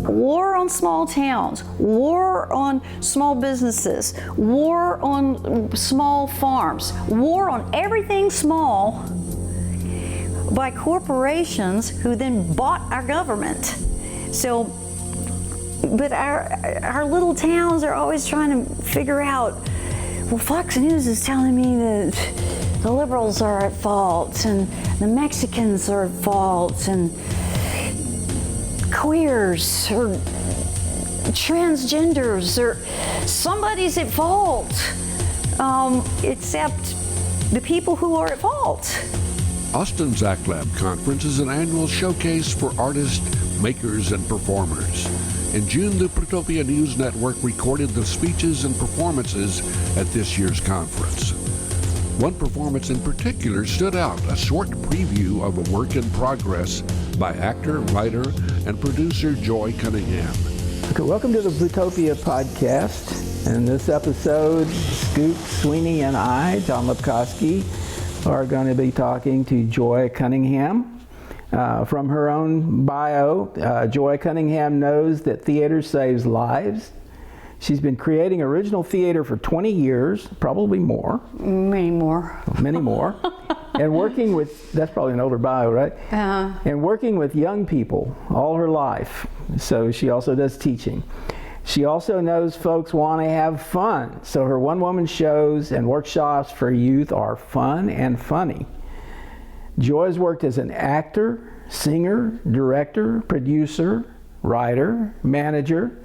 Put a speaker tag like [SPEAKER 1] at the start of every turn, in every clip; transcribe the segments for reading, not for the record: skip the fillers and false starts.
[SPEAKER 1] War on small towns, war on small businesses, war on small farms, war on everything small by corporations who then bought our government. So, but our little towns are always trying to figure out, well, Fox News is telling me that the liberals are at fault and the Mexicans are at fault and queers or transgenders or somebody's at fault, except the people who are at fault.
[SPEAKER 2] Austin's ACTLab conference is an annual showcase for artists, makers, and performers. In June, the Protopia News Network recorded the speeches and performances at this year's conference. One performance in particular stood out, a short preview of a work in progress by actor, writer, and producer Joy Cunningham.
[SPEAKER 3] Okay, welcome to the Protopia podcast. In this episode, Scoop Sweeney and I, Tom Lipkowski, are going to be talking to Joy Cunningham. From her own bio, Joy Cunningham knows that theater saves lives. She's been creating original theater for 20 years, probably more.
[SPEAKER 1] Many more.
[SPEAKER 3] Many more. And working with, that's probably an older bio, right? And working with young people all her life. So she also does teaching. She also knows folks want to have fun. So her one-woman shows and workshops for youth are fun and funny. Joy's worked as an actor, singer, director, producer, writer, manager,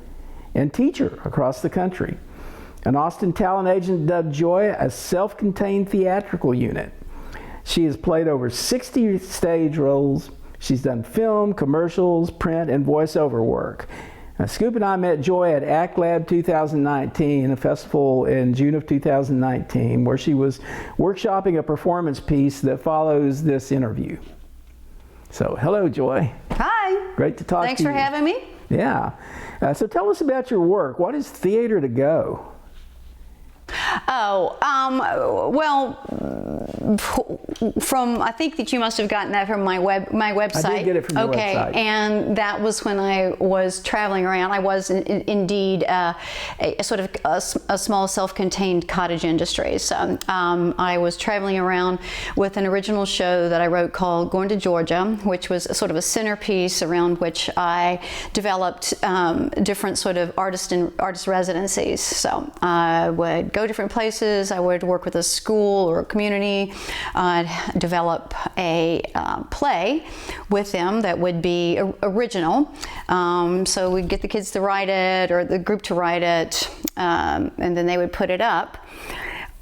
[SPEAKER 3] and teacher across the country. An Austin talent agent dubbed Joy a self-contained theatrical unit. She has played over 60 stage roles. She's done film, commercials, print, and voiceover work. Now, Scoop and I met Joy at ACTLab 2019, a festival in June of 2019, where she was workshopping a performance piece that follows this interview. So, hello, Joy.
[SPEAKER 1] Hi.
[SPEAKER 3] Great to talk to you.
[SPEAKER 1] Thanks for having me.
[SPEAKER 3] Yeah. So tell us about your work. What is Theater to Go?
[SPEAKER 1] From, I think that you must have gotten that from my website.
[SPEAKER 3] I did get it from your website.
[SPEAKER 1] Okay, and that was when I was traveling around. I was indeed a sort of a small self-contained cottage industry. So I was traveling around with an original show that I wrote called Going to Georgia, which was sort of a centerpiece around which I developed different sort of artist residencies. So I would go different places. I would work with a school or a community, develop a play with them that would be original. So we'd get the kids to write it or the group to write it, and then they would put it up.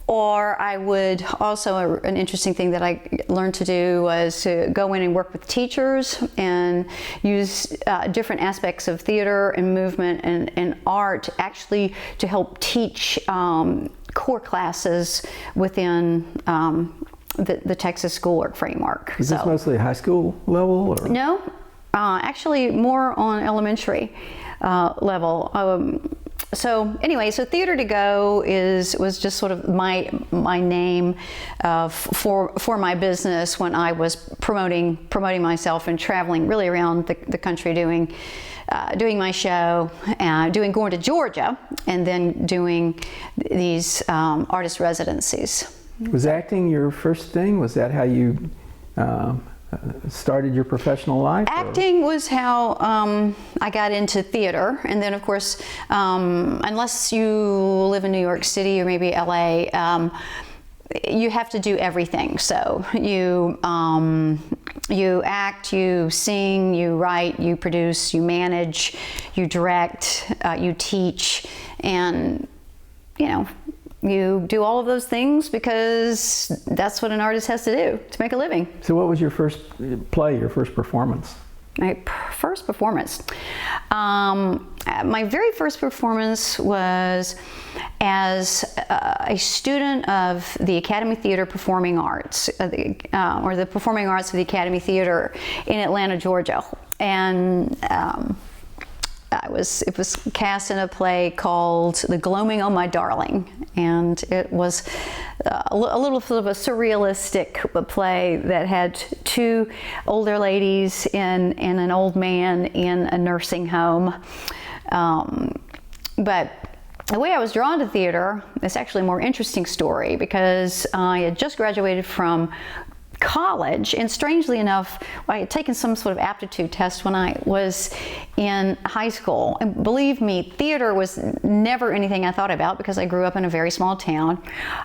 [SPEAKER 1] Or I would also, an interesting thing that I learned to do was to go in and work with teachers and use different aspects of theater and movement and art actually to help teach core classes within the Texas schoolwork framework.
[SPEAKER 3] Is this mostly high school level? Or?
[SPEAKER 1] No, actually more on elementary level. So anyway, so Theater to Go was just sort of my name for my business when I was promoting myself and traveling really around the country doing my show, going to Georgia, and then doing these artist residencies.
[SPEAKER 3] Was acting your first thing? Was that how you started your professional life?
[SPEAKER 1] Acting was how I got into theater, and then of course, unless you live in New York City or maybe LA, you have to do everything. So you act, you sing, you write, you produce, you manage, you direct, you teach, and you do all of those things because that's what an artist has to do to make a living.
[SPEAKER 3] So what was your first play, your first performance?
[SPEAKER 1] My first performance. My very first performance was as a student of the Academy Theater Performing Arts, or the Performing Arts of the Academy Theater in Atlanta, Georgia. And it was cast in a play called The Gloaming on My Darling, and it was a little sort of a surrealistic play that had two older ladies and an old man in a nursing home. But the way I was drawn to theater is actually a more interesting story, because I had just graduated from college, and strangely enough, I had taken some sort of aptitude test when I was in high school. And believe me, theater was never anything I thought about, because I grew up in a very small town.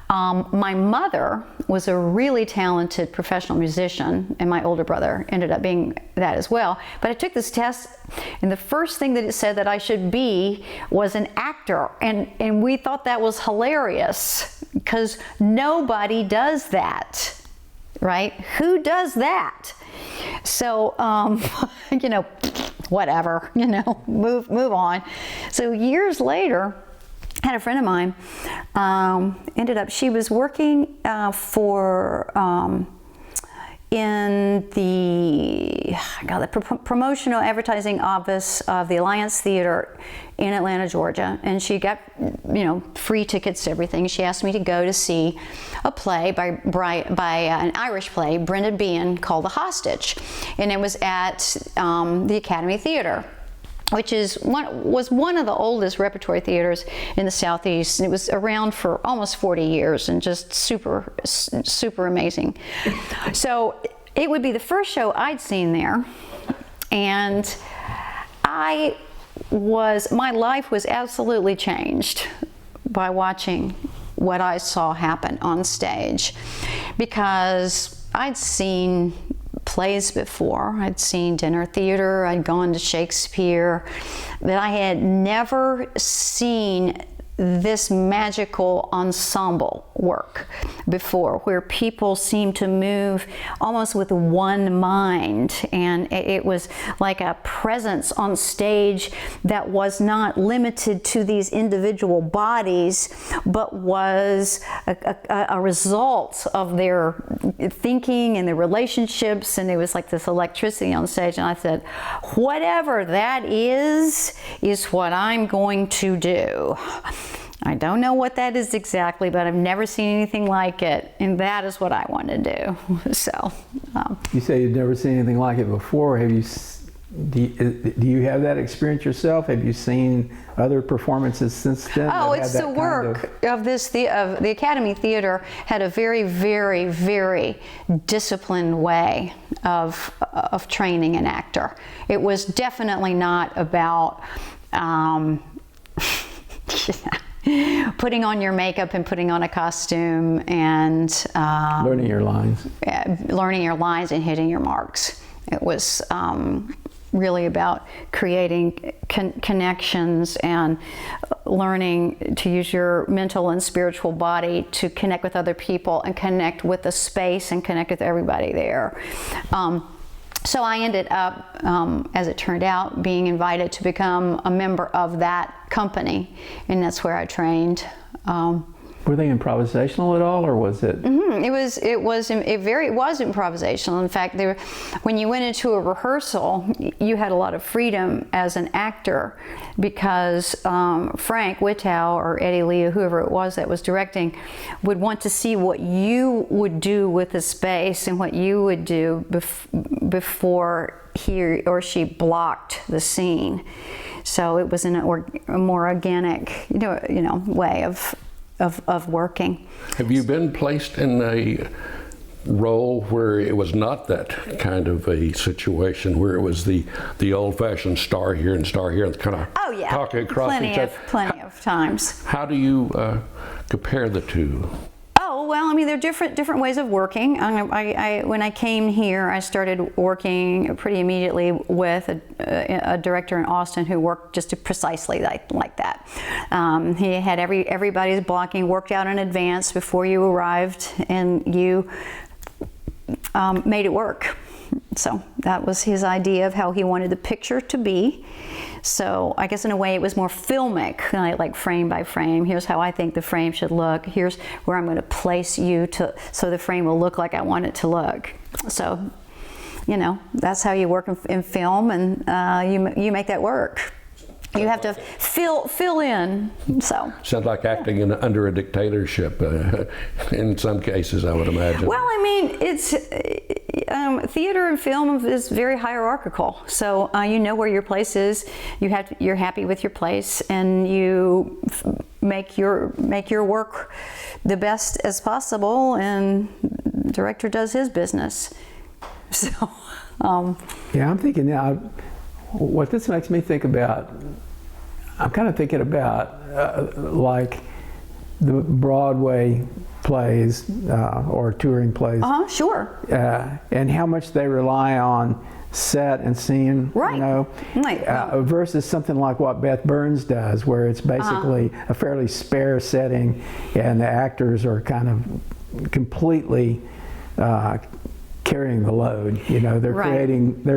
[SPEAKER 1] My mother was a really talented professional musician, and my older brother ended up being that as well. But I took this test, and the first thing that it said that I should be was an actor. And we thought that was hilarious, because nobody does that. Right? Who does that? So, you know, whatever, you know, move on. So years later, I had a friend of mine, she was working in the promotional advertising office of the Alliance Theater in Atlanta, Georgia, and she got, you know, free tickets to everything. She asked me to go to see a play by an Irish play, Brendan Behan, called The Hostage, and it was at the Academy Theater, which was one of the oldest repertory theaters in the Southeast, and it was around for almost 40 years, and just super amazing. So it would be the first show I'd seen there, and my life was absolutely changed by watching what I saw happen on stage, because I'd seen plays before. I'd seen dinner theater, I'd gone to Shakespeare, but I had never seen this magical ensemble work before, where people seem to move almost with one mind, and it was like a presence on stage that was not limited to these individual bodies, but was a result of their thinking and their relationships, and there was like this electricity on stage. And I said, whatever that is what I'm going to do. I don't know what that is exactly, but I've never seen anything like it, and that is what I want to do. So,
[SPEAKER 3] you say you've never seen anything like it before. Do you have that experience yourself? Have you seen other performances since then?
[SPEAKER 1] Oh, it's the work of the Academy Theater had a very, very, very disciplined way of training an actor. It was definitely not about putting on your makeup and putting on a costume and
[SPEAKER 3] learning your lines
[SPEAKER 1] and hitting your marks. It was really about creating connections and learning to use your mental and spiritual body to connect with other people and connect with the space and connect with everybody there. So I ended up, as it turned out, being invited to become a member of that company, and that's where I trained.
[SPEAKER 3] Were they improvisational at all, or was it?
[SPEAKER 1] Mm-hmm. It was improvisational. In fact, when you went into a rehearsal, you had a lot of freedom as an actor, because Frank Whittow or Eddie Lee, or whoever it was that was directing, would want to see what you would do with the space and what you would do before he or she blocked the scene. So it was a more organic, way of working.
[SPEAKER 2] Have you been placed in a role where it was not that kind of a situation, where it was the old-fashioned star here and kind of talking across each other?
[SPEAKER 1] Plenty of times.
[SPEAKER 2] How do you compare the two?
[SPEAKER 1] Oh, well, I mean, they're different ways of working. When I came here, I started working pretty immediately with a director in Austin who worked just precisely like that. He had everybody's blocking worked out in advance before you arrived, and you made it work. So that was his idea of how he wanted the picture to be. So I guess in a way it was more filmic, like frame by frame. Here's how I think the frame should look. Here's where I'm going to place you so the frame will look like I want it to look. So, that's how you work in film, and you make that work. You have to fill in. So
[SPEAKER 2] sounds like acting under a dictatorship in some cases, I would imagine.
[SPEAKER 1] Well, I mean, it's theater and film is very hierarchical. So you know where your place is. You're happy with your place, and you make your work the best as possible. And the director does his business. So
[SPEAKER 3] yeah, I'm thinking now. What this makes me think about, I'm kind of thinking about like the Broadway plays or touring plays.
[SPEAKER 1] Sure.
[SPEAKER 3] And how much they rely on set and scene,
[SPEAKER 1] right.
[SPEAKER 3] You know,
[SPEAKER 1] right.
[SPEAKER 3] Versus something like what Beth Burns does, where it's basically a fairly spare setting, and the actors are kind of completely carrying the load. You know, they're
[SPEAKER 1] right.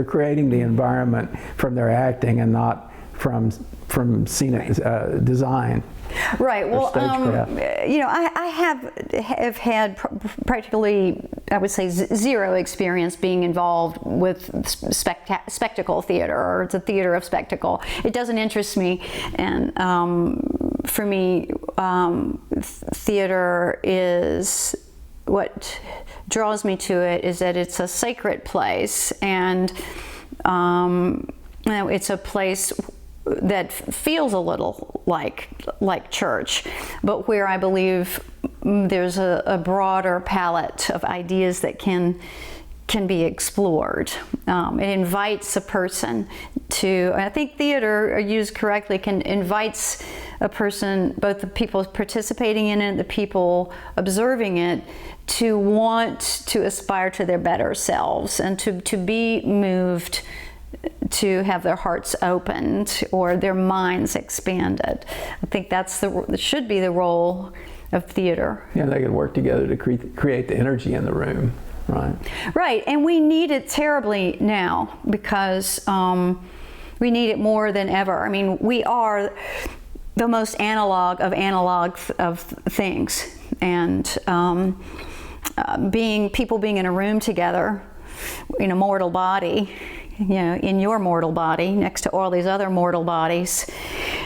[SPEAKER 3] creating the environment from their acting and not from scenic design.
[SPEAKER 1] Right. Well, you know, I have had practically, I would say, zero experience being involved with spectacle theater or the theater of spectacle. It doesn't interest me, and for me, theater is what draws me to it is that it's a sacred place, and you know, it's a place that feels a little like church, but where I believe there's a broader palette of ideas that can be explored. It invites a person to, I think theater, used correctly, invites a person, both the people participating in it, the people observing it, to want to aspire to their better selves and to be moved, to have their hearts opened or their minds expanded. I think that should be the role of theater.
[SPEAKER 3] Yeah, they could work together to create the energy in the room, right?
[SPEAKER 1] Right, and we need it terribly now because we need it more than ever. I mean, we are the most analog of things, and people being in a room together in a mortal body, you know, in your mortal body next to all these other mortal bodies,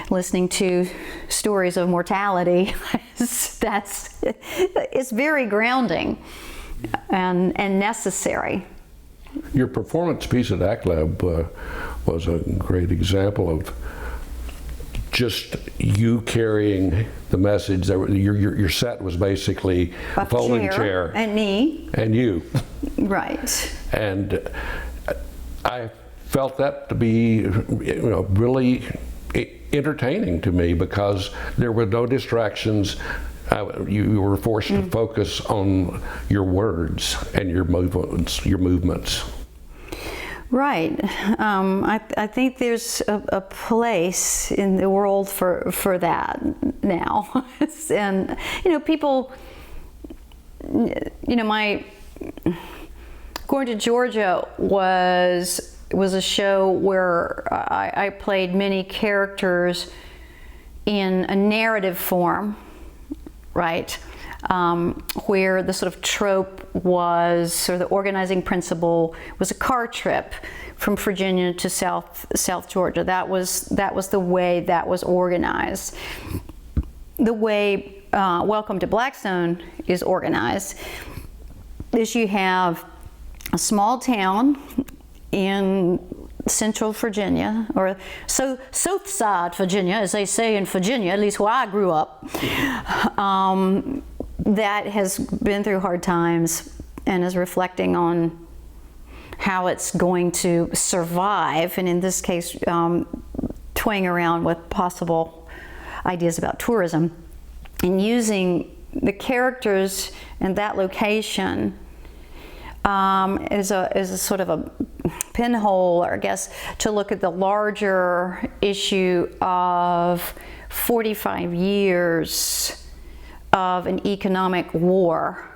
[SPEAKER 1] listening to stories of mortality, it's very grounding and necessary.
[SPEAKER 2] Your performance piece at ACTLab was a great example of just you carrying the message. Your set was basically a folding chair
[SPEAKER 1] and me
[SPEAKER 2] and you,
[SPEAKER 1] right? And
[SPEAKER 2] I felt that to be, you know, really entertaining to me because there were no distractions. You were forced to focus on your words and your movements.
[SPEAKER 1] Right. I think there's a place in the world for that now. And, you know, people, you know, Going to Georgia was a show where I played many characters in a narrative form, right? Where the sort of trope was, or the organizing principle was a car trip from Virginia to South Georgia. That was the way that was organized. The way Welcome to Blackstone is organized is you have a small town in central Virginia, or south side Virginia, as they say in Virginia, at least where I grew up, that has been through hard times and is reflecting on how it's going to survive, and in this case, toying around with possible ideas about tourism, and using the characters in that location is a sort of a pinhole, or I guess, to look at the larger issue of 45 years of an economic war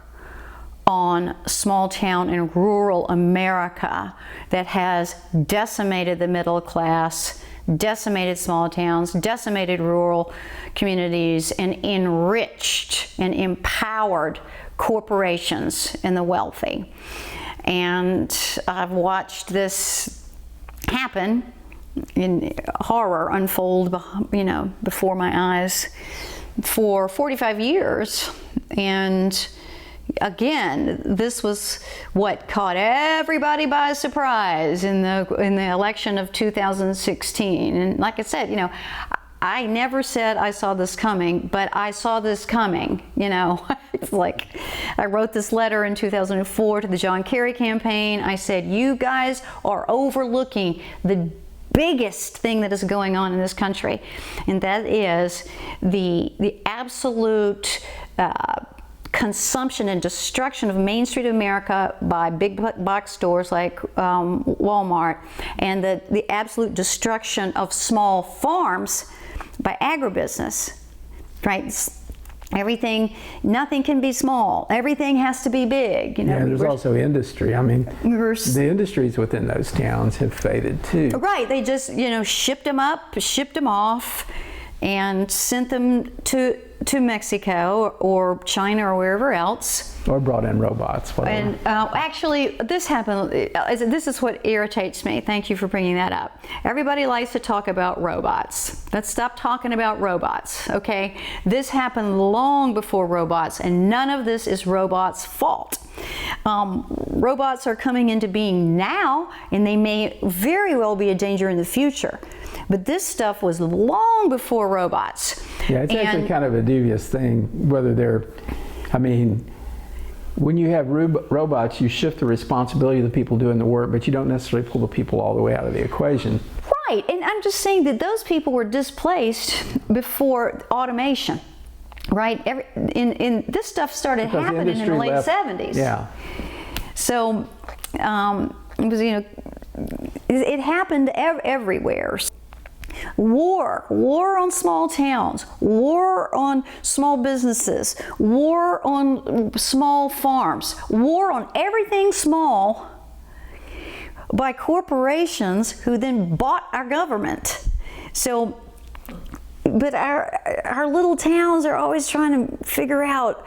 [SPEAKER 1] on small town and rural America that has decimated the middle class, decimated small towns, decimated rural communities, and enriched and empowered corporations and the wealthy. And I've watched this happen in horror unfold, before my eyes for 45 years. And again, this was what caught everybody by surprise in the election of 2016. And like I said, I never said I saw this coming, but I saw this coming. It's like I wrote this letter in 2004 to the John Kerry campaign. I said, you guys are overlooking the biggest thing that is going on in this country, and that is the absolute consumption and destruction of Main Street America by big box stores like Walmart, and the absolute destruction of small farms by agribusiness, right? Nothing can be small. Everything has to be big.
[SPEAKER 3] There's also industry. I mean, the industries within those towns have faded too.
[SPEAKER 1] Right. They just, shipped them up, shipped them off, and sent them to Mexico or China or wherever else.
[SPEAKER 3] Or brought in robots. Whatever.
[SPEAKER 1] And actually, this happened. This is what irritates me. Thank you for bringing that up. Everybody likes to talk about robots. Let's stop talking about robots, okay? This happened long before robots, and none of this is robots' fault. Robots are coming into being now, and they may very well be a danger in the future. But this stuff was long before robots.
[SPEAKER 3] Yeah, it's actually kind of a dubious thing, whether they're, when you have robots, you shift the responsibility of the people doing the work, but you don't necessarily pull the people all the way out of the equation.
[SPEAKER 1] Right, and I'm just saying that those people were displaced before automation, right? This stuff started happening in the late 70s.
[SPEAKER 3] Yeah.
[SPEAKER 1] So, it was, it happened everywhere. War on small towns, war on small businesses, war on small farms, war on everything small by corporations who then bought our government. So, but our little towns are always trying to figure out,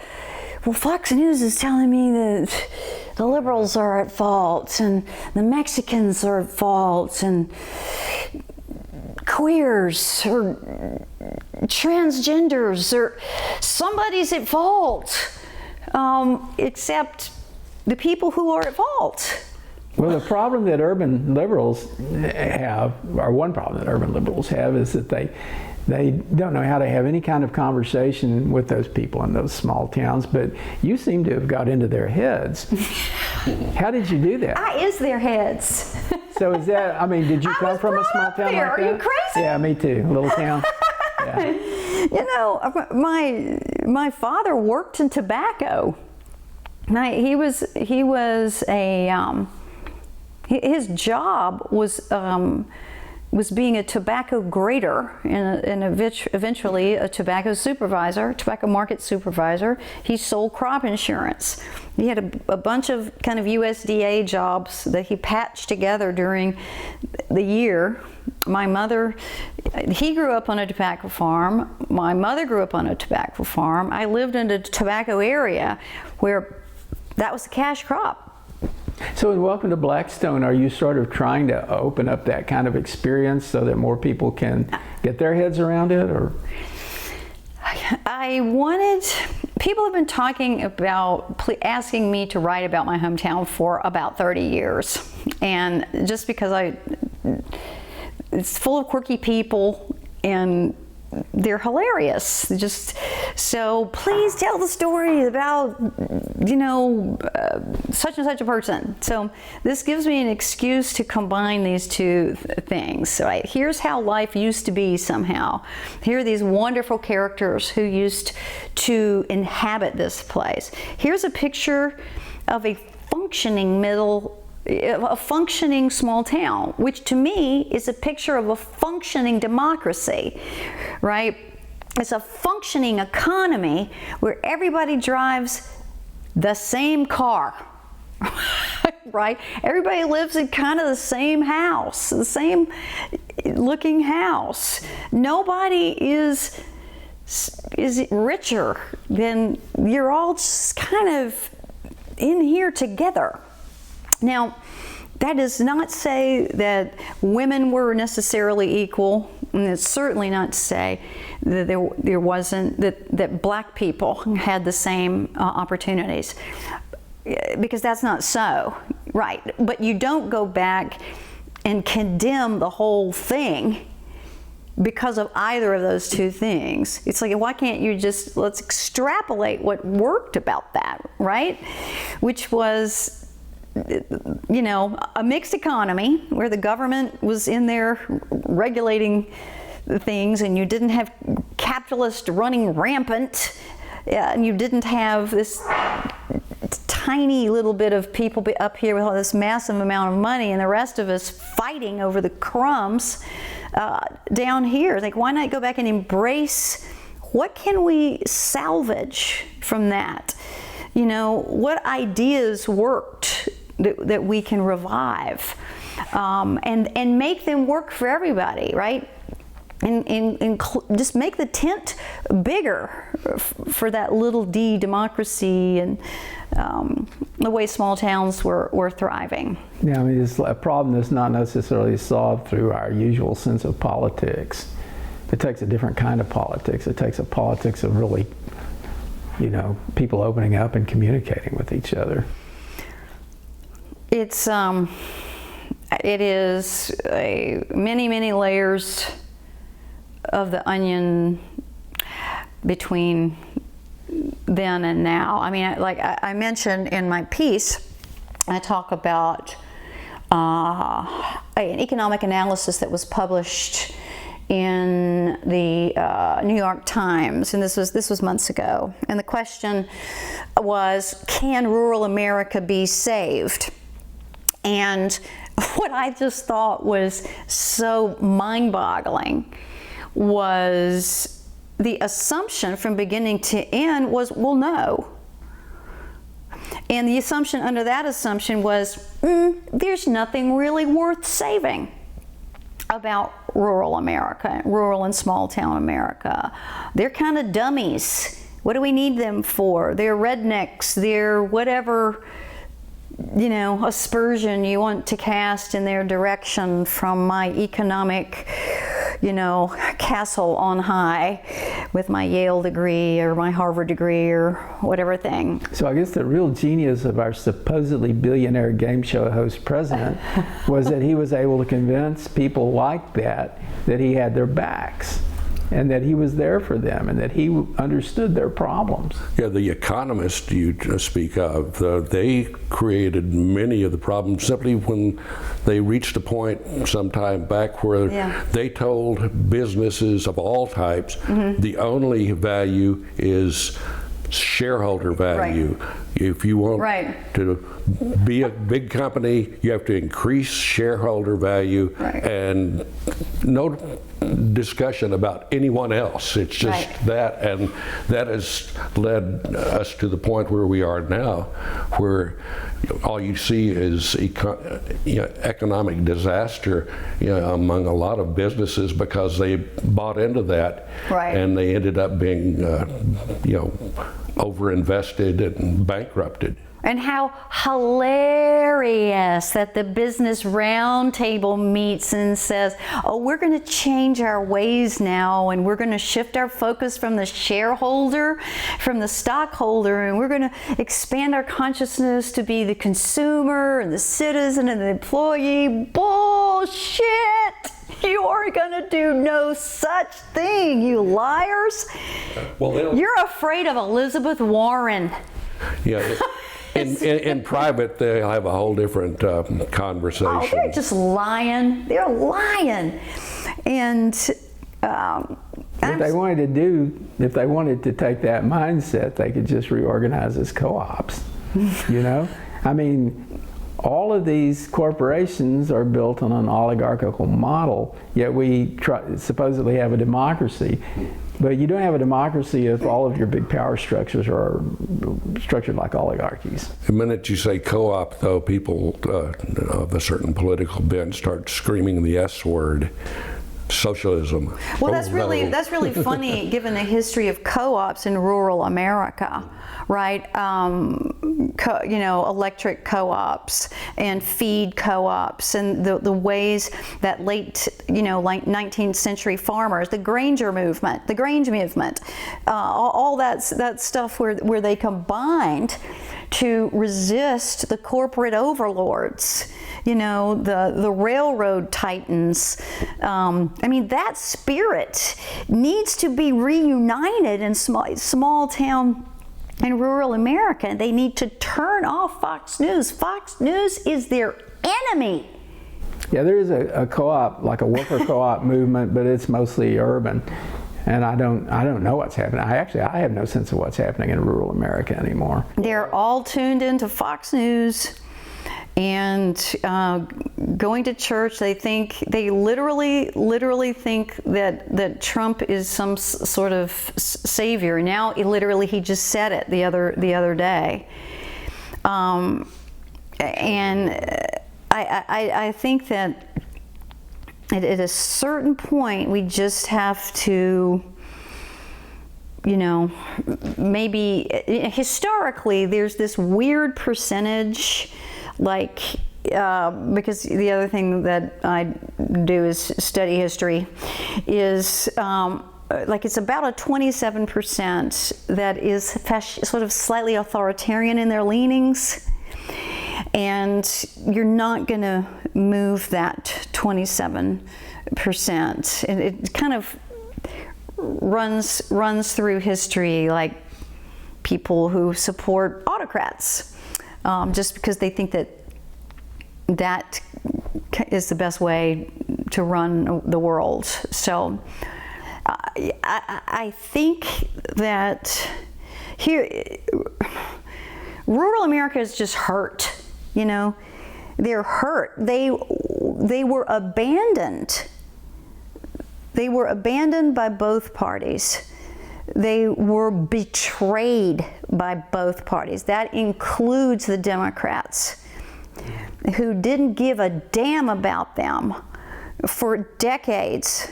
[SPEAKER 1] well, Fox News is telling me that the liberals are at fault and the Mexicans are at fault and queers or transgenders or somebody's at fault, except the people who are at fault.
[SPEAKER 3] Well, the problem that urban liberals have, or one problem that urban liberals have, is that they don't know how to have any kind of conversation with those people in those small towns, but you seem to have got into their heads. How did you do that?
[SPEAKER 1] I is their heads.
[SPEAKER 3] So is that, did you come from a small town
[SPEAKER 1] there.
[SPEAKER 3] like that?
[SPEAKER 1] Are you crazy?
[SPEAKER 3] Yeah, me too, a little town. Yeah.
[SPEAKER 1] My father worked in tobacco. His job was being a tobacco grader and eventually a tobacco market supervisor. He sold crop insurance. He had a bunch of kind of USDA jobs that he patched together during the year. He grew up on a tobacco farm. My mother grew up on a tobacco farm. I lived in a tobacco area where that was the cash crop.
[SPEAKER 3] So in Welcome to Blackstone, are you sort of trying to open up that kind of experience so that more people can get their heads around it, or? People have been talking about, asking me to write about my hometown for about 30 years. And just because it's full of quirky people and they're hilarious. So please tell the story about, such and such a person. So this gives me an excuse to combine these two things. Right? Here's how life used to be somehow. Here are these wonderful characters who used to inhabit this place. Here's a picture of a functioning small town, which to me is a picture of a functioning democracy, right? It's a functioning economy where everybody drives the same car, right? Everybody lives in kind of the same house, the same looking house. Nobody is richer than, you're all just kind of in here together. Now,
[SPEAKER 1] that does not say that women were necessarily equal, and it's certainly not to say that there wasn't, that black people had the same opportunities, because that's not so, right? But you don't go back and condemn the whole thing because of either of those two things. It's like, why can't you just, let's extrapolate what worked about that, right? Which was, you know, a mixed economy where the government was in there regulating things, and you didn't have capitalists running rampant, and you didn't have this tiny little bit of people up here with all this massive amount of money, and the rest of us fighting over the crumbs down here. Like, why not go back and embrace what can we salvage from that? You know, what ideas worked that we can revive, and make them work for everybody, right? And just make the tent bigger for that little d democracy, and the way small towns were thriving.
[SPEAKER 3] Yeah, I mean, it's a problem that's not necessarily solved through our usual sense of politics. It takes a different kind of politics. It takes a politics of really, you know, people opening up and communicating with each other.
[SPEAKER 1] It is many layers of the onion between then and now. I mean, like I mentioned in my piece, I talk about an economic analysis that was published in the New York Times, and this was months ago. And the question was, can rural America be saved? And what I just thought was so mind-boggling was the assumption from beginning to end was, well, no. And the assumption under that assumption was, there's nothing really worth saving about rural America, rural and small town America. They're kind of dummies. What do we need them for? They're rednecks, they're whatever, you know, aspersion you want to cast in their direction from my economic, you know, castle on high with my Yale degree or my Harvard degree or whatever thing.
[SPEAKER 3] So I guess the real genius of our supposedly billionaire game show host president was that he was able to convince people like that he had their backs, and that he was there for them, and that he understood their problems.
[SPEAKER 2] Yeah, the economists you speak of, they created many of the problems simply when they reached a point sometime back where they told businesses of all types, the only value is shareholder value. Right. If you want to be a big company, you have to increase shareholder value, and no discussion about anyone else. It's just that, and that has led us to the point where we are now, where all you see is economic disaster among a lot of businesses because they bought into that, and they ended up being overinvested and bankrupted.
[SPEAKER 1] And how hilarious that the Business Roundtable meets and says, oh, we're going to change our ways now, and we're going to shift our focus from the shareholder, from the stockholder, and we're going to expand our consciousness to be the consumer and the citizen and the employee. Bullshit! You are going to do no such thing, you liars.
[SPEAKER 2] Well,
[SPEAKER 1] you're afraid of Elizabeth Warren.
[SPEAKER 2] Yeah. In private, they'll have a whole different conversation.
[SPEAKER 1] Oh, they're just lying. They're lying. And
[SPEAKER 3] if they wanted to take that mindset, they could just reorganize as co-ops. You know, I mean, all of these corporations are built on an oligarchical model. Yet we supposedly have a democracy. But you don't have a democracy if all of your big power structures are structured like oligarchies.
[SPEAKER 2] The minute you say co-op, though, people of a certain political bent start screaming the S word. socialism.
[SPEAKER 1] Well, that's really funny given the history of co-ops in rural America, right? Electric co-ops and feed co-ops, and the ways that late, like 19th century farmers, the Grange movement, all that stuff where they combined to resist the corporate overlords, the railroad titans. That spirit needs to be reunited in small town and rural America. They need to turn off Fox News. Fox News is their enemy.
[SPEAKER 3] Yeah, there is a co-op, like a worker co-op movement, but it's mostly urban. And I don't know what's happening. I have no sense of what's happening in rural America anymore.
[SPEAKER 1] They're all tuned into Fox News and going to church. They literally think that Trump is some sort of savior. Now, he just said it the other day, and I think that at a certain point, we just have to, maybe historically, there's this weird percentage, because the other thing that I do is study history, is it's about a 27% that is sort of slightly authoritarian in their leanings. And you're not going to move that 27%. And it kind of runs through history, like people who support autocrats, just because they think that is the best way to run the world. So I think that here, rural America is just hurt. They're hurt. They were abandoned. They were abandoned by both parties. They were betrayed by both parties. That includes the Democrats, who didn't give a damn about them for decades.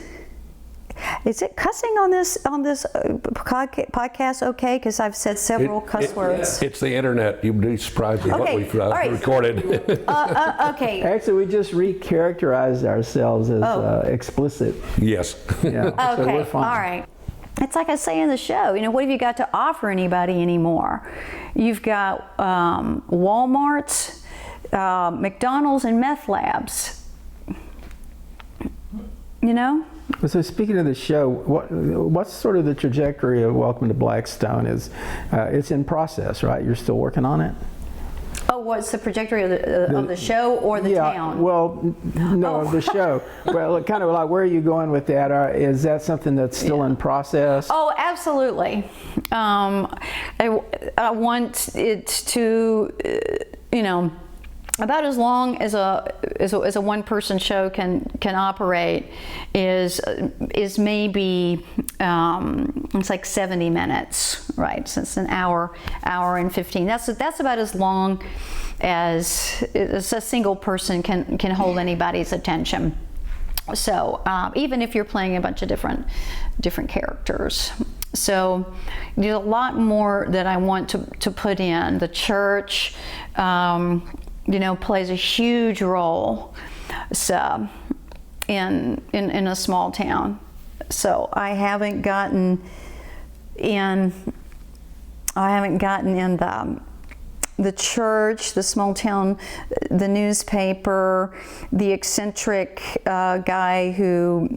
[SPEAKER 1] Is it cussing on this podcast okay? Because I've said several cuss words.
[SPEAKER 2] It's the internet. You'd be surprised at what we've recorded.
[SPEAKER 1] Okay.
[SPEAKER 3] Actually, we just recharacterized ourselves as explicit.
[SPEAKER 2] Yes.
[SPEAKER 3] Yeah.
[SPEAKER 1] Okay.
[SPEAKER 3] So we're fine.
[SPEAKER 1] All right. It's like I say in the show. What have you got to offer anybody anymore? You've got Walmarts, McDonald's, and meth labs.
[SPEAKER 3] So speaking of the show, what's sort of the trajectory of Welcome to Blackstone? It's in process, right? You're still working on it?
[SPEAKER 1] Oh, what's the trajectory of the show or the town?
[SPEAKER 3] Well, no, the show. Well, kind of like, where are you going with that? Is that something that's still in process?
[SPEAKER 1] Oh, absolutely. I want it to, about as long as a one-person show can operate is maybe it's like 70 minutes, right? So it's an hour and 15. That's about as long as a single person can hold anybody's attention. So even if you're playing a bunch of different characters. So there's a lot more that I want to put in. The church plays a huge role in a small town. So I haven't gotten in the church, the small town, the newspaper, the eccentric guy who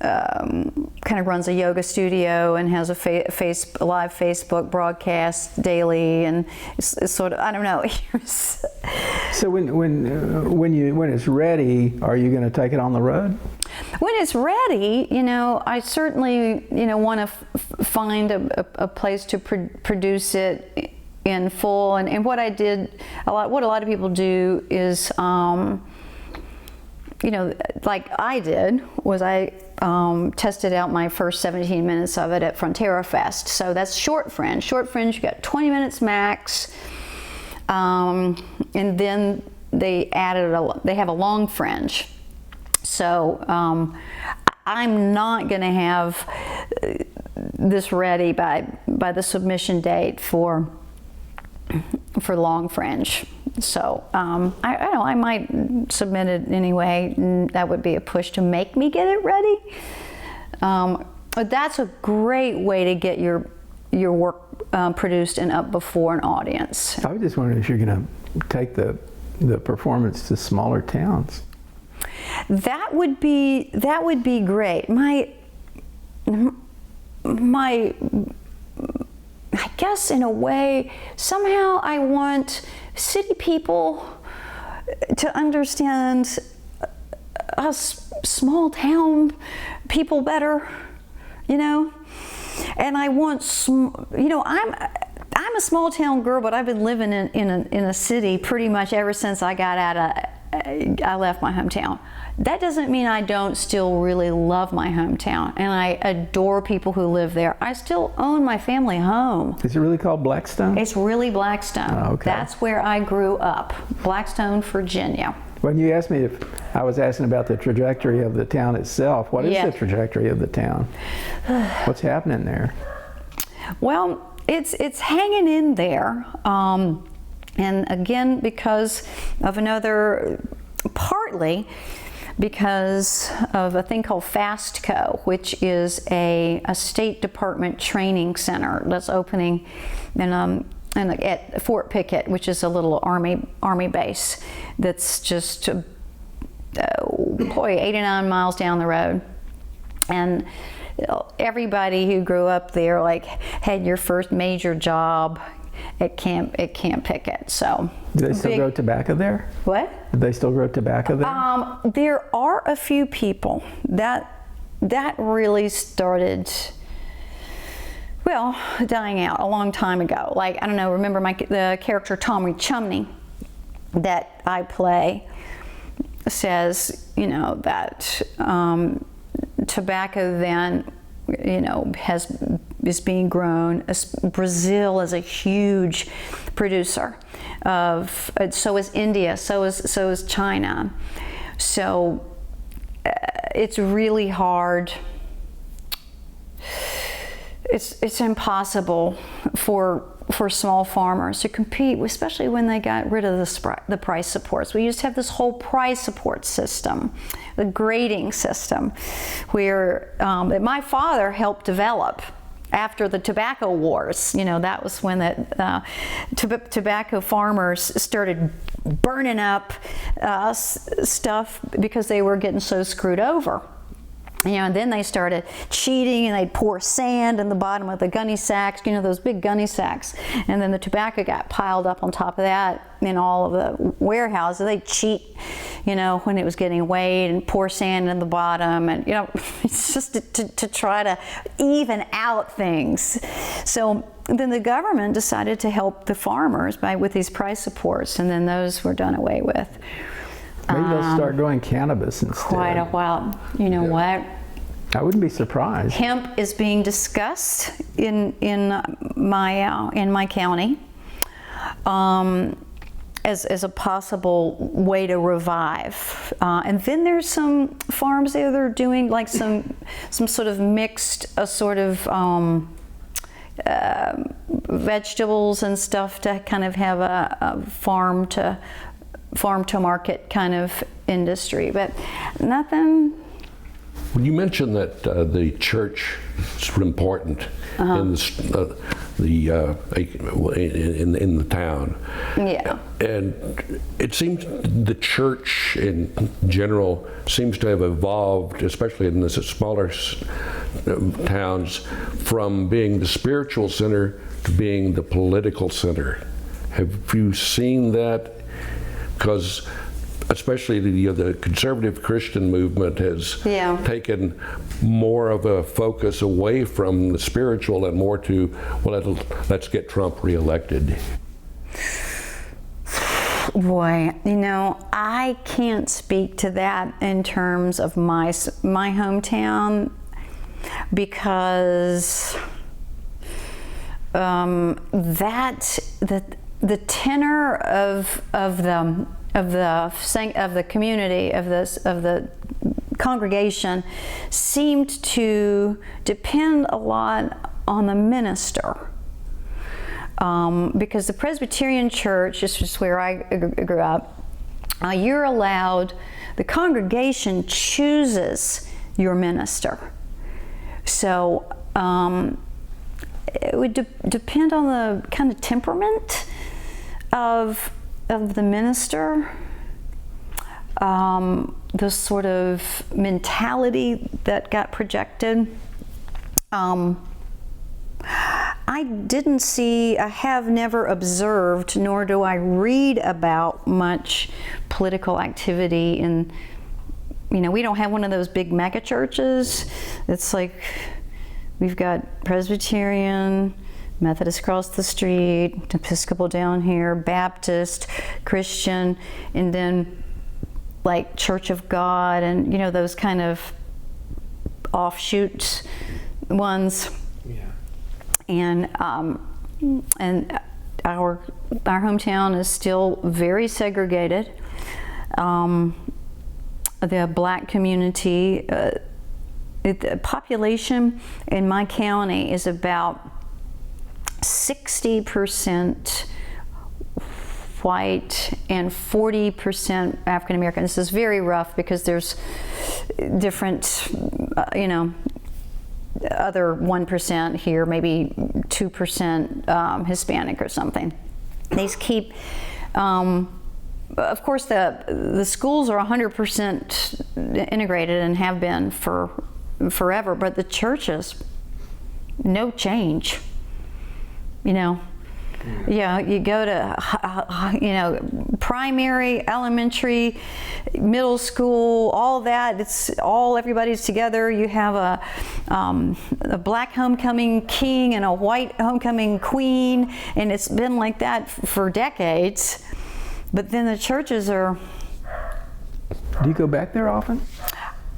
[SPEAKER 1] kind of runs a yoga studio and has a live Facebook broadcast daily, and it's sort of, I don't know.
[SPEAKER 3] So when it's ready, are you going to take it on the road?
[SPEAKER 1] When it's ready, I certainly want to find a place to produce it in full. And what I did what a lot of people do is like I did, was I tested out my first 17 minutes of it at Frontera Fest. So that's short fringe. Short fringe, you got 20 minutes max. And then they have a long fringe. So I'm not going to have this ready by the submission date for Long Fringe. So I don't know, I might submit it anyway, and that would be a push to make me get it ready. But that's a great way to get your work produced and up before an audience.
[SPEAKER 3] I was just wondering if you're going to take the performance to smaller towns.
[SPEAKER 1] That would be great. My I guess in a way, somehow I want city people to understand us small town people better, you know. And I want, you know, I'm a small town girl, but I've been living in a city pretty much ever since I left my hometown. That doesn't mean I don't still really love my hometown, and I adore people who live there. I still own my family home.
[SPEAKER 3] Is it really called Blackstone?
[SPEAKER 1] It's really Blackstone.
[SPEAKER 3] Oh, okay.
[SPEAKER 1] That's where I grew up, Blackstone, Virginia.
[SPEAKER 3] When you asked me if I was asking about the trajectory of the town itself, what is the trajectory of the town? What's happening there?
[SPEAKER 1] Well, it's hanging in there, and again because of partly because of a thing called FASTCO, which is a State Department training center that's opening at Fort Pickett, which is a little army base that's just 89 miles down the road. And everybody who grew up there had your first major job at Camp Pickett. So
[SPEAKER 3] do they still grow tobacco there?
[SPEAKER 1] What?
[SPEAKER 3] Do they still grow tobacco there?
[SPEAKER 1] There are a few people that really started, well, dying out a long time ago. Like, I don't know, remember the character Tommy Chumney that I play says, you know, that tobacco then, you know, is being grown. Brazil is a huge producer of, so is India, so is China. So it's really hard. It's impossible for small farmers to compete, especially when they got rid of the price supports. We used to have this whole price support system, the grading system, where that my father helped develop after the tobacco wars. You know, that was when tobacco farmers started burning up stuff because they were getting so screwed over. You know, and then they started cheating, and they'd pour sand in the bottom of the gunny sacks, you know, those big gunny sacks. And then the tobacco got piled up on top of that in all of the warehouses. They'd cheat, you know, when it was getting weighed, and pour sand in the bottom. And, you know, it's just to try to even out things. So then the government decided to help the farmers with these price supports, and then those were done away with.
[SPEAKER 3] Maybe they'll start growing cannabis instead.
[SPEAKER 1] Quite a while. You know what?
[SPEAKER 3] I wouldn't be surprised.
[SPEAKER 1] Hemp is being discussed in my county as a possible way to revive. And then there's some farms there that are doing like some sort of mixed vegetables and stuff to kind of have a farm to market kind of industry, but nothing.
[SPEAKER 2] When you mentioned that the church is important in the town,
[SPEAKER 1] yeah,
[SPEAKER 2] and it seems the church in general seems to have evolved, especially in the smaller towns, from being the spiritual center to being the political center. Have you seen that? Because especially the conservative Christian movement has taken more of a focus away from the spiritual and more to, well, let's get Trump reelected.
[SPEAKER 1] Boy, you know, I can't speak to that in terms of my hometown, because the tenor of the community of the congregation seemed to depend a lot on the minister. Because the Presbyterian church, this is where I grew up, you're allowed, the congregation chooses your minister. So it would depend on the kind of temperament of the minister, the sort of mentality that got projected. I have never observed, nor do I read about much political activity in, we don't have one of those big mega churches. It's like we've got Presbyterian, Methodist across the street, Episcopal down here, Baptist, Christian, and then like Church of God, and those kind of offshoot ones. And our hometown is still very segregated. The black community, the population in my county is about 60% white and 40% African American. This is very rough because there's different, other 1% here, maybe 2% Hispanic or something. These keep, of course, the schools are 100% integrated and have been for forever, but the churches, no change. Yeah, you go to, primary, elementary, middle school, all that. Everybody's together. You have a black homecoming king and a white homecoming queen, and it's been like that for decades. But then the churches are.
[SPEAKER 3] Do you go back there often?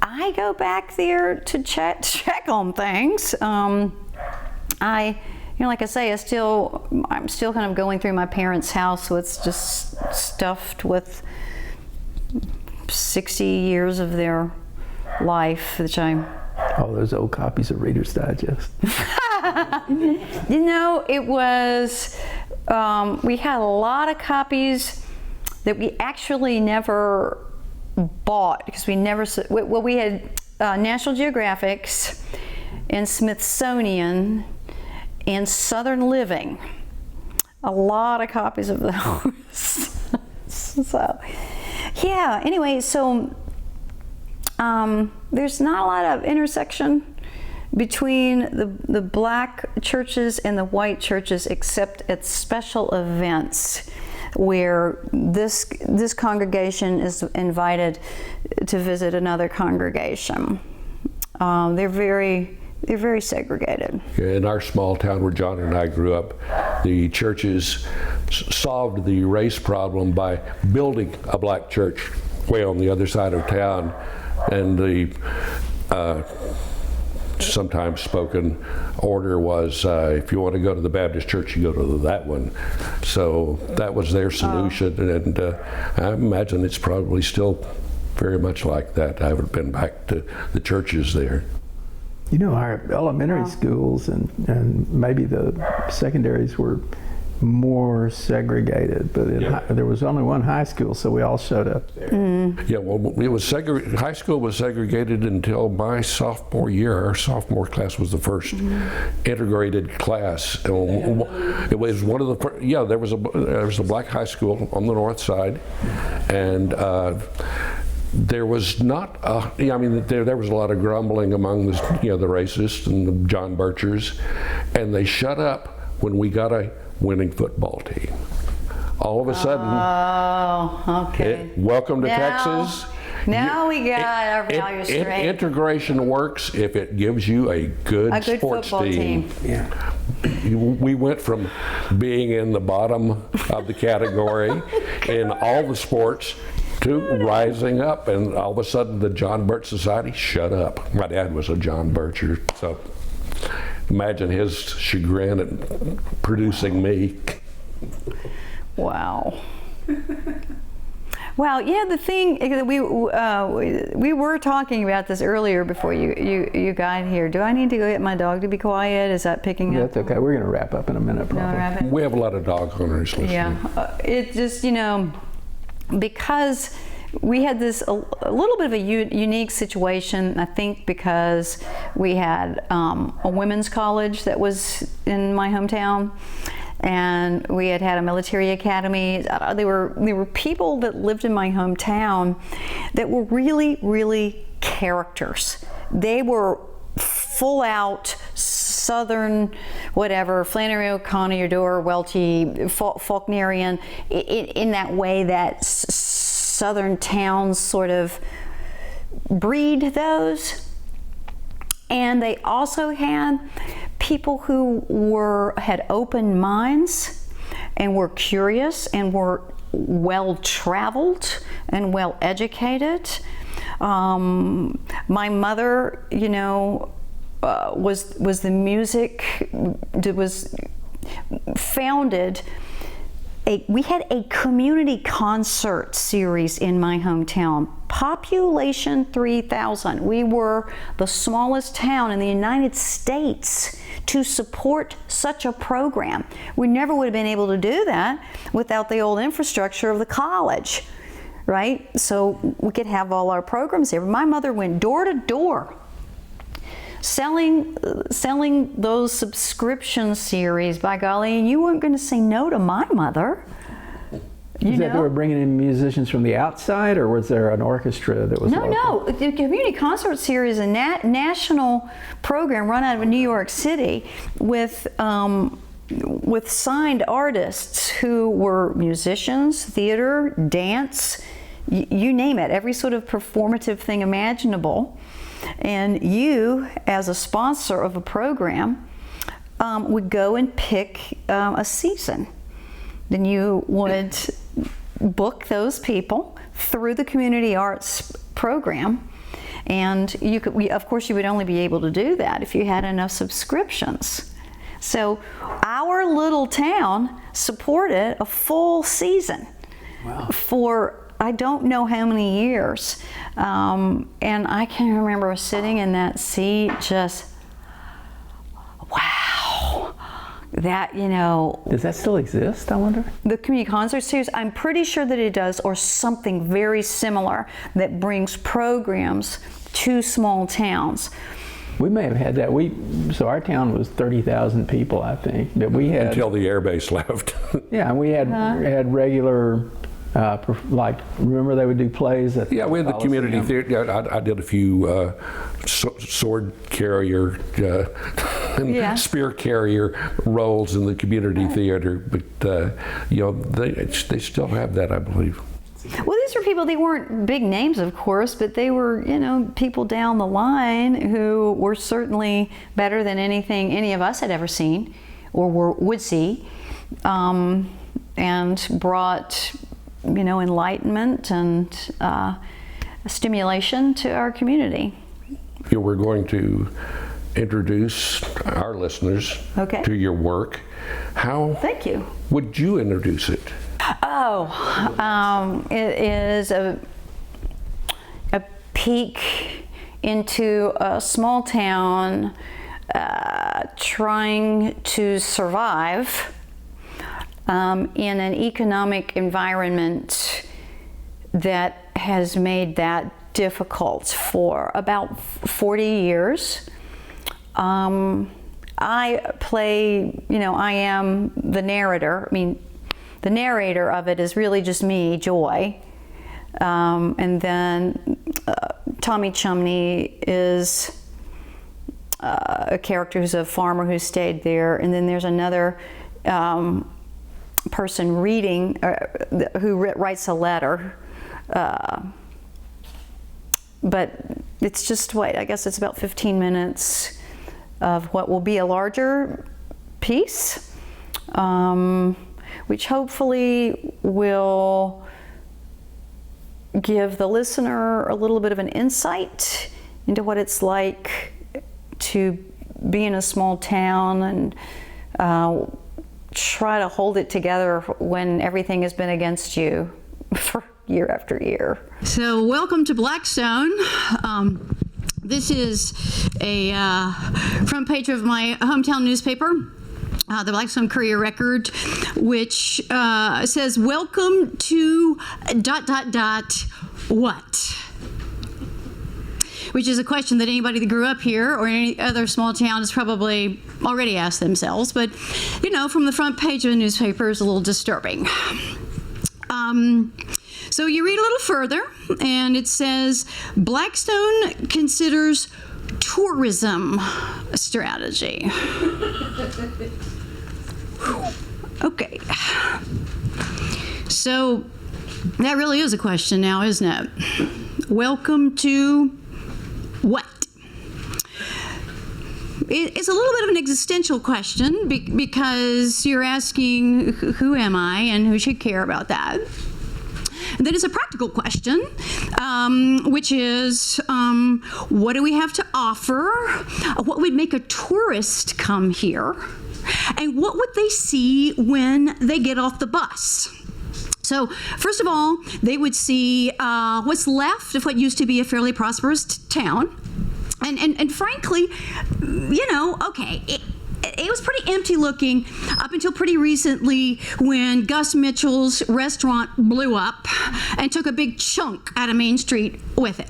[SPEAKER 1] I go back there to check on things. Like I say, I'm still kind of going through my parents' house, so it's just stuffed with 60 years of their life, which
[SPEAKER 3] all those old copies of Reader's Digest.
[SPEAKER 1] It was, we had a lot of copies that we actually never bought, because we had National Geographics and Smithsonian and Southern Living, a lot of copies of those. So, yeah. Anyway, so there's not a lot of intersection between the black churches and the white churches, except at special events where this congregation is invited to visit another congregation. They're very segregated.
[SPEAKER 2] In our small town where John and I grew up, the churches solved the race problem by building a black church way on the other side of town, and the sometimes spoken order was, if you want to go to the Baptist church, you go to that one. So that was their solution, and I imagine it's probably still very much like that. I haven't been back to the churches there.
[SPEAKER 3] Our elementary schools and maybe the secondaries were more segregated, but there was only one high school, so we all showed up there.
[SPEAKER 2] Yeah, well, it was high school was segregated until my sophomore year. Our sophomore class was the first integrated class. It was one of the there was a black high school on the north side, and there was not, there was a lot of grumbling among the racists and the John Birchers, and they shut up when we got a winning football team. All of a sudden, welcome to Texas.
[SPEAKER 1] Now we got our values straight.
[SPEAKER 2] Integration works if it gives you a good sports team.
[SPEAKER 3] Yeah.
[SPEAKER 2] We went from being in the bottom of the category in all the sports to rising up, and all of a sudden the John Birch Society shut up. My dad was a John Bircher, so imagine his chagrin at producing me.
[SPEAKER 1] Wow. Well, yeah, the thing we were talking about this earlier before you got here. Do I need to go get my dog to be quiet? Is that picking up?
[SPEAKER 3] That's okay. We're going to wrap up in a minute, probably.
[SPEAKER 2] We have a lot of dog owners listening.
[SPEAKER 1] Yeah, it just, because we had this a little bit of a unique situation, I think, because we had a women's college that was in my hometown, and we had a military academy. There were people that lived in my hometown that were really, really characters. They were full out Southern, whatever, Flannery O'Connor, Welty, Faulknerian, in that way that Southern towns sort of breed those. And they also had people who had open minds and were curious and were well traveled and well educated. My mother, was the music, was founded. We had a community concert series in my hometown. Population 3,000. We were the smallest town in the United States to support such a program. We never would have been able to do that without the old infrastructure of the college, right? So we could have all our programs there. My mother went door to door selling those subscription series. By golly, and you weren't going to say no to my mother.
[SPEAKER 3] Is that they were bringing in musicians from the outside, or was there an orchestra that was local?
[SPEAKER 1] No. The Community Concert Series is a national program run out of New York City with signed artists who were musicians, theater, dance, you name it, every sort of performative thing imaginable. And you, as a sponsor of a program, would go and pick a season. Then you would book those people through the community arts program, and of course you would only be able to do that if you had enough subscriptions. So our little town supported a full season.
[SPEAKER 3] Wow. For
[SPEAKER 1] I don't know how many years, and I can remember sitting in that seat just, wow, that,
[SPEAKER 3] Does that still exist, I wonder?
[SPEAKER 1] The Community Concert Series, I'm pretty sure that it does, or something very similar that brings programs to small towns.
[SPEAKER 3] We may have had that. So our town was 30,000 people, I think. But we had
[SPEAKER 2] until the air base left.
[SPEAKER 3] Yeah, and we had regular. Remember they would do plays at
[SPEAKER 2] we had the community theater. I did a few sword carrier and spear carrier roles in the community theater, but they still have that, I believe.
[SPEAKER 1] Well, these were people, they weren't big names, of course, but they were, people down the line who were certainly better than anything any of us had ever seen or would see, and brought enlightenment and stimulation to our community.
[SPEAKER 2] We're going to introduce our listeners to your work. How
[SPEAKER 1] Thank you.
[SPEAKER 2] Would you introduce it?
[SPEAKER 1] It is a peek into a small town trying to survive in an economic environment that has made that difficult for about 40 years. I play, I am the narrator. The narrator of it is really just me, Joy. And then Tommy Chumney is a character who's a farmer who stayed there. And then there's another person reading, who writes a letter. But it's just, I guess it's about 15 minutes of what will be a larger piece, which hopefully will give the listener a little bit of an insight into what it's like to be in a small town and try to hold it together when everything has been against you year after year. So welcome to Blackstone. This is a front page of my hometown newspaper, the Blackstone Courier Record, which says, welcome to ... what? Which is a question that anybody that grew up here or any other small town has probably already asked themselves. But, you know, from the front page of a newspaper is a little disturbing. So you read a little further, and it says, Blackstone considers tourism a strategy. Okay. So that really is a question now, isn't it? Welcome to what? It's a little bit of an existential question because you're asking, who am I and who should care about that? And then it's a practical question, which is, what do we have to offer? What would make a tourist come here? And what would they see when they get off the bus? So, first of all, they would see what's left of what used to be a fairly prosperous town. And frankly, you know, okay, it was pretty empty looking up until pretty recently when Gus Mitchell's restaurant blew up and took a big chunk out of Main Street with it.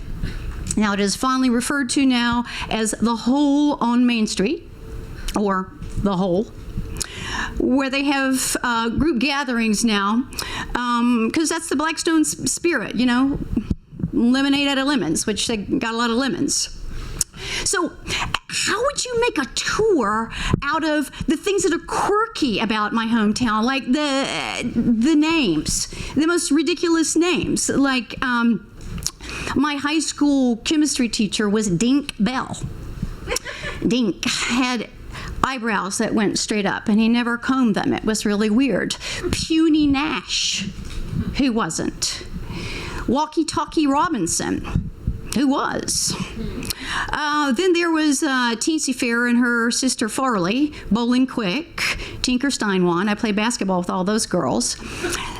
[SPEAKER 1] Now it is fondly referred to now as the Hole on Main Street, or the Hole, where they have group gatherings now, because that's the Blackstone spirit, you know, lemonade out of lemons, which they got a lot of lemons. So how would you make a tour out of the things that are quirky about my hometown, like the names, the most ridiculous names, like my high school chemistry teacher was Dink Bell. Dink had eyebrows that went straight up, and he never combed them. It was really weird. Puny Nash, who wasn't. Walkie Talkie Robinson, who was. Then there was Teensy Fair and her sister Farley, Bowling Quick, Tinker Steinwan. I played basketball with all those girls.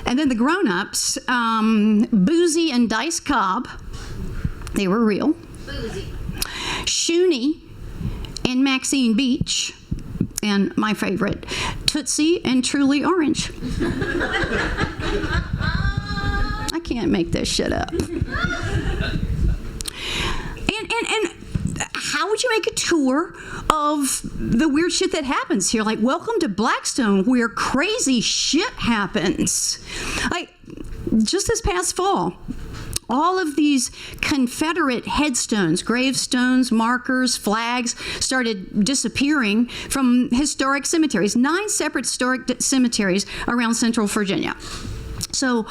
[SPEAKER 1] And then the grown-ups, Boozy and Dice Cobb. They were real. Boozy. Shoonie and Maxine Beach. And my favorite, Tootsie and Truly Orange. I can't make this shit up. And how would you make a tour of the weird shit that happens here? Like, welcome to Blackstone, where crazy shit happens. Like, just this past fall, all of these Confederate headstones, gravestones, markers, flags started disappearing from historic cemeteries, 9 separate historic cemeteries around Central Virginia. So,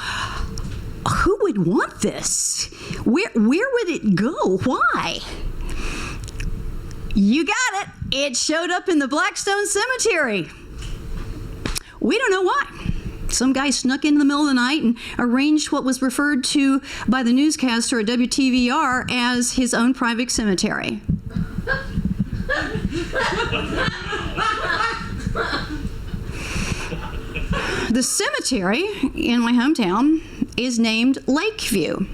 [SPEAKER 1] who would want this? Where would it go? Why? You got it. It showed up in the Blackstone Cemetery. We don't know why. Some guy snuck in the middle of the night and arranged what was referred to by the newscaster at WTVR as his own private cemetery. The cemetery in my hometown is named Lakeview,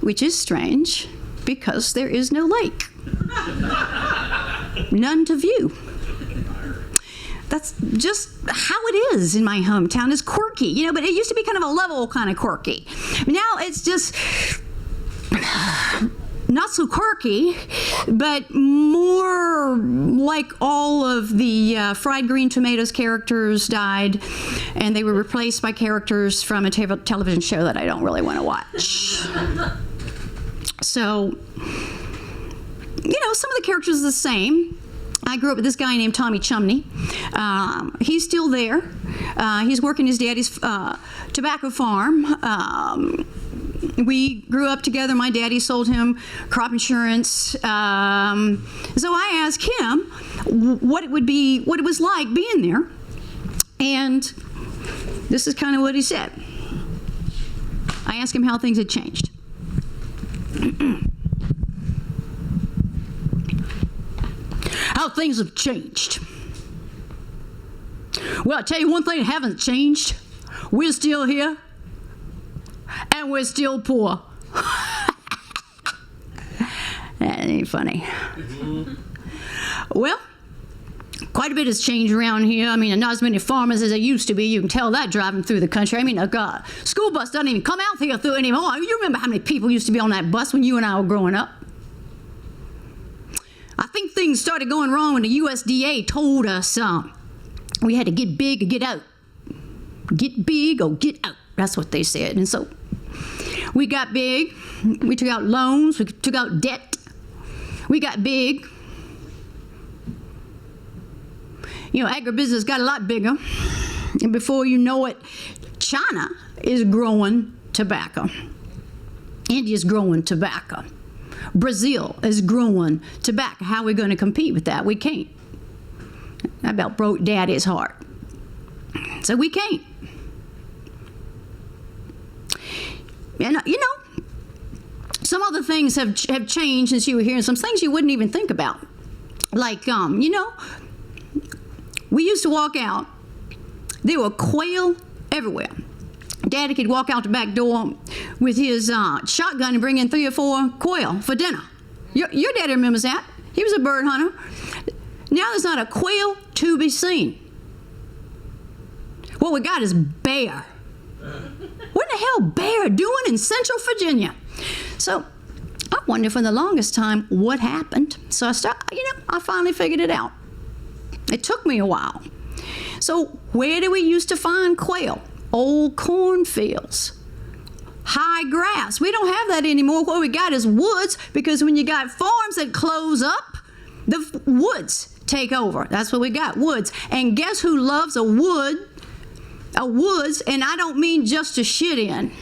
[SPEAKER 1] which is strange because there is no lake. None to view. That's just how it is in my hometown. It's quirky, you know, but it used to be kind of a level kind of quirky. Now it's just not so quirky, but more like all of the Fried Green Tomatoes characters died, and they were replaced by characters from a television show that I don't really want to watch. So, you know, some of the characters are the same. I grew up with this guy named Tommy Chumney. He's still there. He's working his daddy's tobacco farm. We grew up together. My daddy sold him crop insurance. So I asked him what it was like being there. And this is kind of what he said. I asked him how things had changed. How things have changed. Well, I'll tell you one thing that haven't changed. We're still here. and we're still poor. That ain't funny. Well, quite a bit has changed around here. I mean, not as many farmers as there used to be. You can tell that driving through the country. I mean, a school bus doesn't even come out here through anymore. You remember how many people used to be on that bus when you and I were growing up? I think things started going wrong when the USDA told us we had to get big or get out. Get big or get out. That's what they said. And so we got big. We took out loans. We took out debt. We got big. You know, agribusiness got a lot bigger. And before you know it, China is growing tobacco. India's growing tobacco. Brazil is growing tobacco. How are we going to compete with that? We can't. That about broke Daddy's heart. So we can't. And, you know, some other things have changed since you were here, and some things you wouldn't even think about. Like, you know, we used to walk out. There were quail everywhere. Daddy could walk out the back door with his shotgun and bring in 3 or 4 quail for dinner. Your daddy remembers that. He was a bird hunter. Now there's not a quail to be seen. What we got is bear. What in the hell bear doing in Central Virginia? So I wondered for the longest time what happened. So I finally figured it out. It took me a while. So where do we used to find quail? Old cornfields, high grass. We don't have that anymore. What we got is woods, because when you got farms that close up, the woods take over. That's what we got, woods. And guess who loves a woods, and I don't mean just to shit in.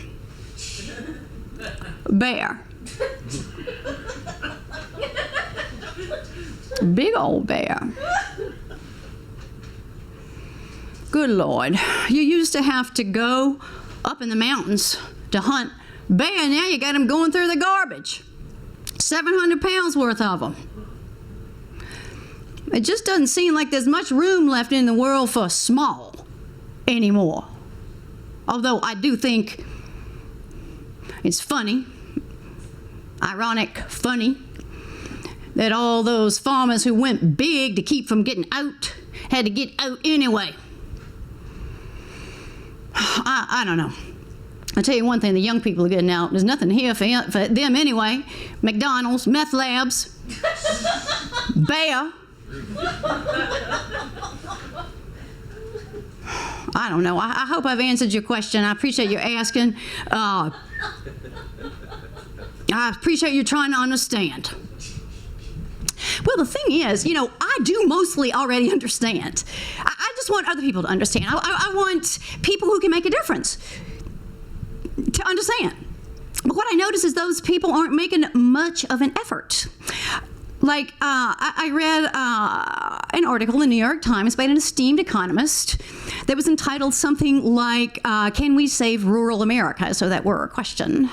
[SPEAKER 1] Bear. Big old bear. Good Lord. You used to have to go up in the mountains to hunt bear. Now you got them going through the garbage. 700 pounds worth of them. It just doesn't seem like there's much room left in the world for small anymore. Although I do think it's funny, ironic, funny, that all those farmers who went big to keep from getting out had to get out anyway. I don't know. I'll tell you one thing, the young people are getting out. There's nothing here for them anyway. McDonald's, meth labs, bear. I don't know. I hope I've answered your question. I appreciate you asking. I appreciate you trying to understand. Well, the thing is, you know, I do mostly already understand. I just want other people to understand. I want people who can make a difference to understand. But what I notice is those people aren't making much of an effort. Like, I read an article in the New York Times by an esteemed economist that was entitled something like, Can We Save Rural America? So that were a question,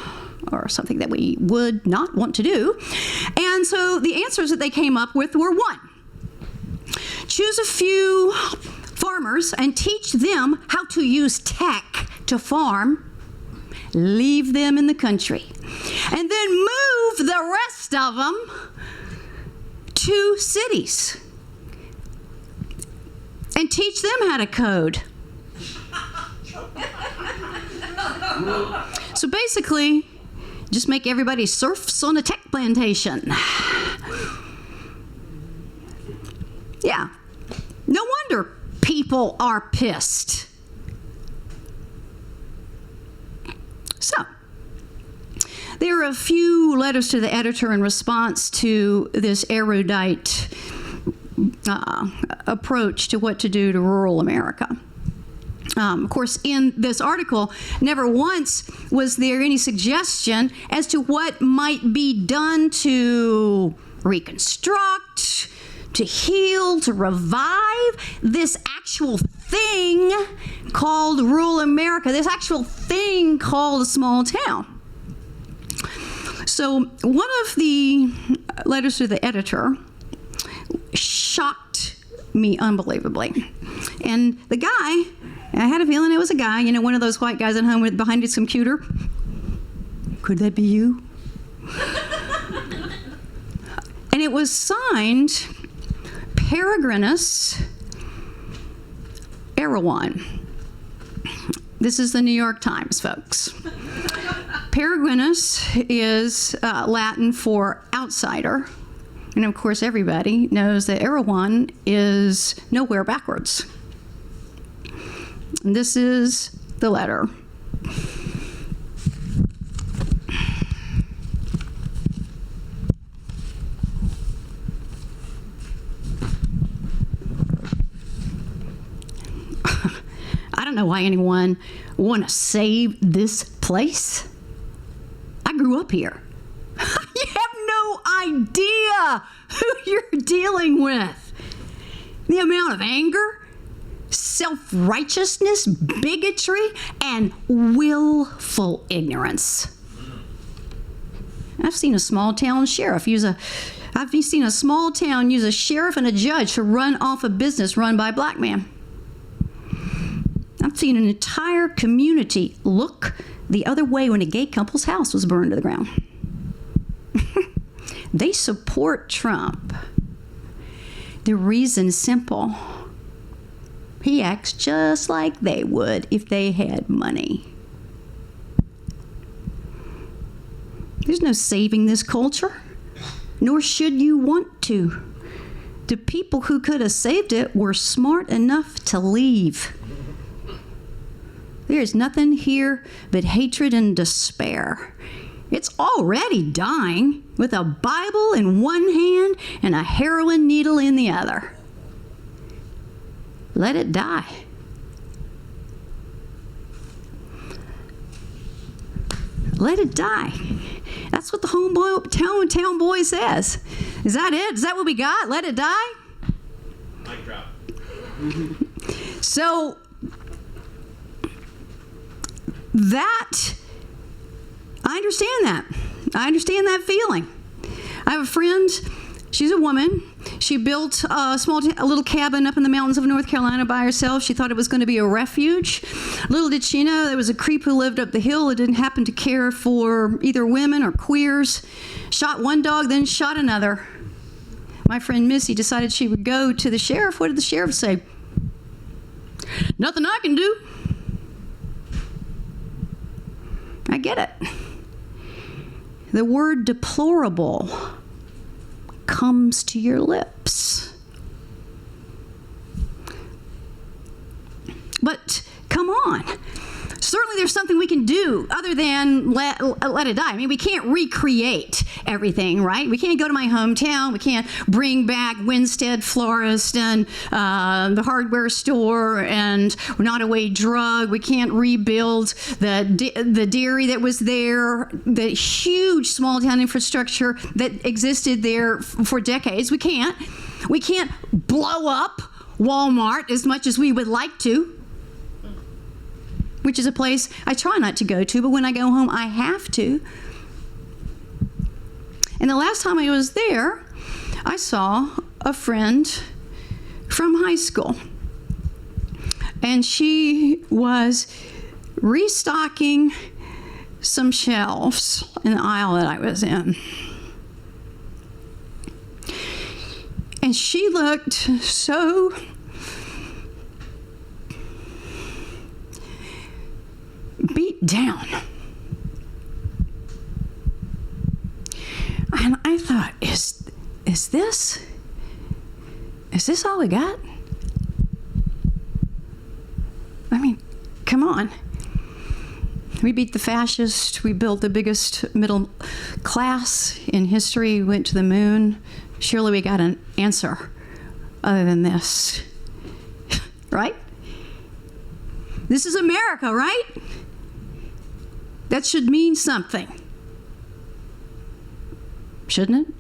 [SPEAKER 1] or something that we would not want to do. And so the answers that they came up with were: 1, choose a few farmers and teach them how to use tech to farm. Leave them in the country. And then move the rest of them to cities and teach them how to code. So basically, just make everybody serfs on a tech plantation. Yeah. No wonder people are pissed. So, there are a few letters to the editor in response to this erudite approach to what to do to rural America. Of course, in this article, never once was there any suggestion as to what might be done to reconstruct, to heal, to revive this actual thing called rural America, this actual thing called a small town. So one of the letters to the editor shocked me unbelievably. And the guy, I had a feeling it was a guy, you know, one of those white guys at home behind his computer. Could that be you? And it was signed Peregrinus Erewhon. This is the New York Times, folks. Peregrinus is Latin for outsider. And of course, everybody knows that Erewhon is nowhere backwards. And this is the letter. I don't know why anyone want to save this place. I grew up here. You have no idea who you're dealing with. The amount of anger, self-righteousness, bigotry, and willful ignorance. I've seen a small town sheriff use a sheriff and a judge to run off a business run by a black man. I've seen an entire community look the other way when a gay couple's house was burned to the ground. They support Trump. The reason is simple. He acts just like they would if they had money. There's no saving this culture, nor should you want to. The people who could have saved it were smart enough to leave. There is nothing here but hatred and despair. It's already dying with a Bible in one hand and a heroin needle in the other. Let it die. Let it die. That's what the town boy says. Is that it? Is that what we got? Let it die?
[SPEAKER 4] Mic drop.
[SPEAKER 1] So that, I understand that. I understand that feeling. I have a friend, she's a woman. She built a little cabin up in the mountains of North Carolina by herself. She thought it was going to be a refuge. Little did she know there was a creep who lived up the hill who didn't happen to care for either women or queers. Shot one dog, then shot another. My friend Missy decided she would go to the sheriff. What did the sheriff say? Nothing I can do. I get it. The word deplorable comes to your lips. But come on. Certainly there's something we can do other than let it die. I mean, we can't recreate everything, right? We can't go to my hometown. We can't bring back Winstead Florist and the hardware store and Nottoway Drug. We can't rebuild the dairy that was there, the huge small town infrastructure that existed there for decades. We can't blow up Walmart as much as we would like to, which is a place I try not to go to, but when I go home, I have to. And the last time I was there, I saw a friend from high school. And she was restocking some shelves in the aisle that I was in. And she looked so beat down. And I thought, is this all we got? I mean, come on. We beat the fascists. We built the biggest middle class in history. We went to the moon. Surely we got an answer other than this. Right? This is America, right? That should mean something. Shouldn't it?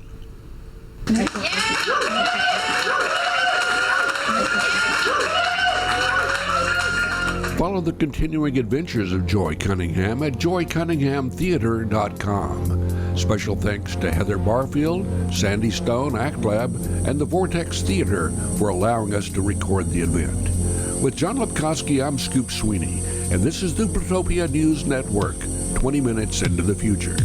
[SPEAKER 2] Follow the continuing adventures of Joy Cunningham at joycunninghamtheater.com. Special thanks to Heather Barfield, Sandy Stone, ACTLab, and the Vortex Theater for allowing us to record the event. With John Lepkowski, I'm Scoop Sweeney, and this is the Protopia News Network. 20 minutes into the future.